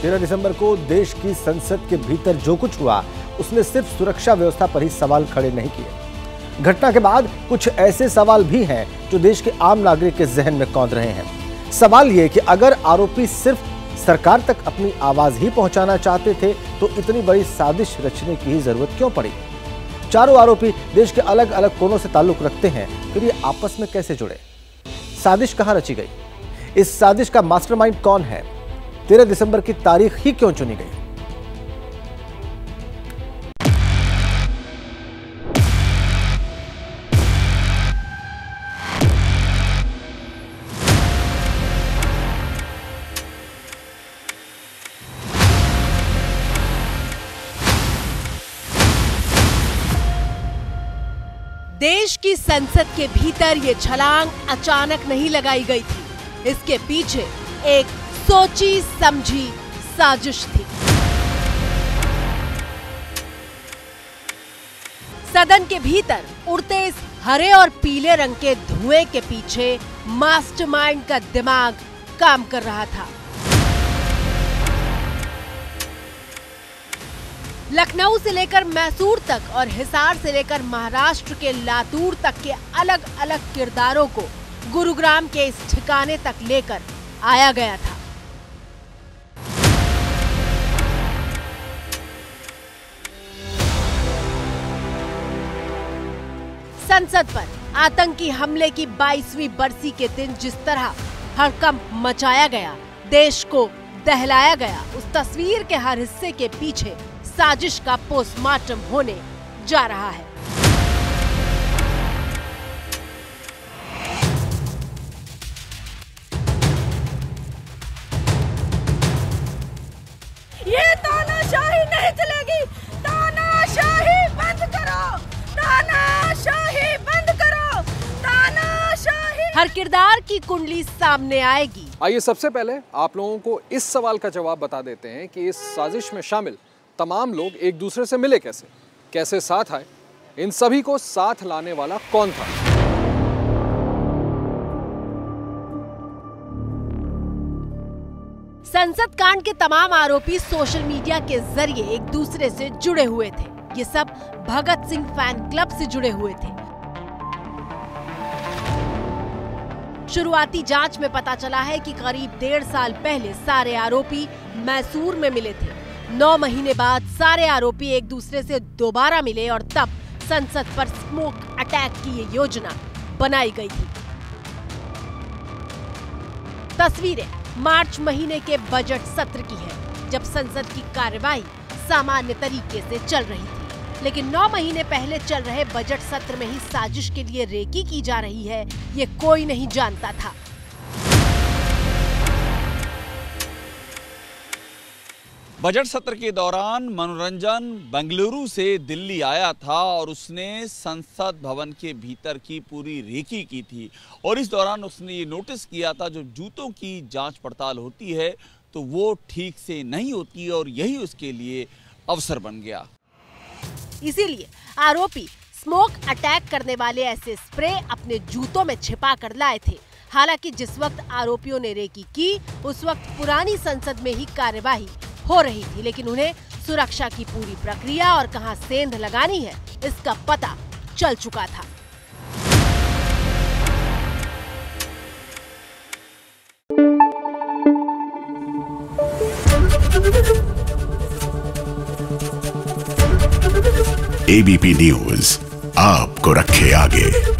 13 दिसंबर को देश की संसद के भीतर जो कुछ हुआ उसने सिर्फ सुरक्षा व्यवस्था पर ही सवाल खड़े नहीं किए। घटना के बाद कुछ ऐसे सवाल भी हैं जो देश के आम नागरिक के जहन में कौंध रहे हैं। सवाल ये कि अगर आरोपी सिर्फ सरकार तक अपनी आवाज ही पहुंचाना चाहते थे तो इतनी बड़ी साजिश रचने की ही जरूरत क्यों पड़ी। चारों आरोपी देश के अलग अलग कोनों से ताल्लुक रखते हैं, फिर ये आपस में कैसे जुड़े, साजिश कहां रची गई, इस साजिश का मास्टरमाइंड कौन है, 13 दिसंबर की तारीख ही क्यों चुनी गई। देश की संसद के भीतर ये छलांग अचानक नहीं लगाई गई थी। इसके पीछे एक सोची समझी साजिश थी। सदन के भीतर उड़ते इस हरे और पीले रंग के धुएं के पीछे मास्टरमाइंड का दिमाग काम कर रहा था। लखनऊ से लेकर मैसूर तक और हिसार से लेकर महाराष्ट्र के लातूर तक के अलग अलग किरदारों को गुरुग्राम के इस ठिकाने तक लेकर आया गया था। संसद पर आतंकी हमले की 22वीं बरसी के दिन जिस तरह हड़कंप मचाया गया, देश को दहलाया गया, उस तस्वीर के हर हिस्से के पीछे साजिश का पोस्टमार्टम होने जा रहा है। ये तानाशाही नहीं चलेगी, तानाशाही बंद करो, तानाशाही बंद करो, तानाशाही। हर किरदार की कुंडली सामने आएगी। आइए सबसे पहले आप लोगों को इस सवाल का जवाब बता देते हैं कि इस साजिश में शामिल तमाम लोग एक दूसरे से मिले कैसे, कैसे साथ आए, इन सभी को साथ लाने वाला कौन था। संसद कांड के तमाम आरोपी सोशल मीडिया के जरिए एक दूसरे से जुड़े हुए थे। ये सब भगत सिंह फैन क्लब से जुड़े हुए थे। शुरुआती जांच में पता चला है कि करीब 1.5 साल पहले सारे आरोपी मैसूर में मिले थे। 9 महीने बाद सारे आरोपी एक दूसरे से दोबारा मिले और तब संसद पर स्मोक अटैक की ये योजना बनाई गई थी। तस्वीरें मार्च महीने के बजट सत्र की है, जब संसद की कार्यवाही सामान्य तरीके से चल रही थी। लेकिन 9 महीने पहले चल रहे बजट सत्र में ही साजिश के लिए रेकी की जा रही है, ये कोई नहीं जानता था। बजट सत्र के दौरान मनोरंजन बेंगलुरु से दिल्ली आया था और उसने संसद भवन के भीतर की पूरी रेकी की थी। और इस दौरान उसने ये नोटिस किया था, जो जूतों की जांच पड़ताल होती है तो वो ठीक से नहीं होती, और यही उसके लिए अवसर बन गया। इसीलिए आरोपी स्मोक अटैक करने वाले ऐसे स्प्रे अपने जूतों में छिपा कर लाए थे। हालांकि जिस वक्त आरोपियों ने रेकी की उस वक्त पुरानी संसद में ही कार्यवाही हो रही थी, लेकिन उन्हें सुरक्षा की पूरी प्रक्रिया और कहां सेंध लगानी है इसका पता चल चुका था। एबीपी न्यूज आपको रखे आगे।